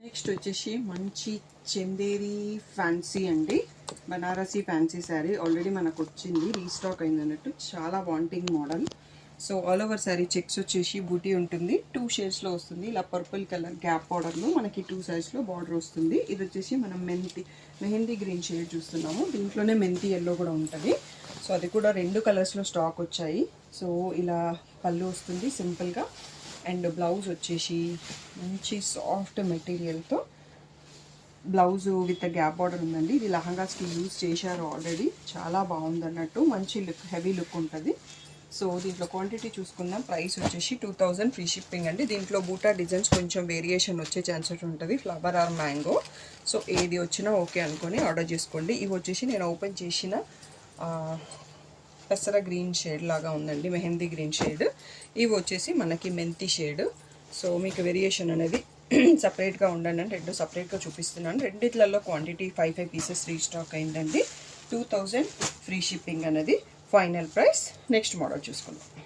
Next వచ్చేసి మంచి Chanderi fancy అండి, బనారసీ ఫ్యాన్సీ శారీ. ఆల్రెడీ మనకు వచ్చింది, రీస్టాక్ అయింది అన్నట్టు. చాలా wanting model. So all over sari checks వచ్చేసి బూటీ ఉంటుంది. 2 షేడ్స్లో వస్తుంది. ఇలా పర్పుల్ కలర్ గ్యాప్ బార్డర్లో మనకి 2 సైడ్స్లో బార్డర్ వస్తుంది. ఇది వచ్చేసి మనం మెహందీ గ్రీన్ షేడ్ చూస్తున్నాము. దీంట్లోనే మెంతి ఎల్లో కూడా ఉంటుంది. సో అది కూడా 2 కలర్స్లో స్టాక్ వచ్చాయి. సో ఇలా పళ్ళు వస్తుంది సింపుల్గా. అండ్ బ్లౌజ్ వచ్చేసి మంచి సాఫ్ట్ మెటీరియల్తో బ్లౌజ్ విత్ గ్యాప్ బార్డర్ ఉందండి. ఇది లహంగాస్కి యూజ్ చేశారు ఆల్రెడీ. చాలా బాగుంది అన్నట్టు, మంచి లుక్, హెవీ లుక్ ఉంటుంది. సో దీంట్లో క్వాంటిటీ చూసుకుందాం. ప్రైస్ వచ్చేసి 2000 ఫ్రీ షిప్పింగ్ అండి. దీంట్లో బూటా డిజైన్స్ కొంచెం వేరియేషన్ వచ్చే ఛాన్సెస్ ఉంటుంది, ఫ్లవర్ ఆర్ మ్యాంగో. సో ఏది వచ్చినా ఓకే అనుకొని ఆర్డర్ చేసుకోండి. ఇవి వచ్చేసి నేను ఓపెన్ చేసిన పెసర గ్రీన్ షేడ్ లాగా ఉందండి, మెహందీ గ్రీన్ షేడ్. ఇవి వచ్చేసి మనకి మెంతి షేడ్. సో మీకు వేరియేషన్ అనేది సపరేట్గా ఉండండి అని 2 సపరేట్గా చూపిస్తున్నాను. రెండిట్లలో క్వాంటిటీ 5 పీసెస్ రీస్టాక్ అయిందండి. 2000 ఫ్రీ షిప్పింగ్ అనేది ఫైనల్ ప్రైస్. నెక్స్ట్ మోడల్ చూసుకుందాం.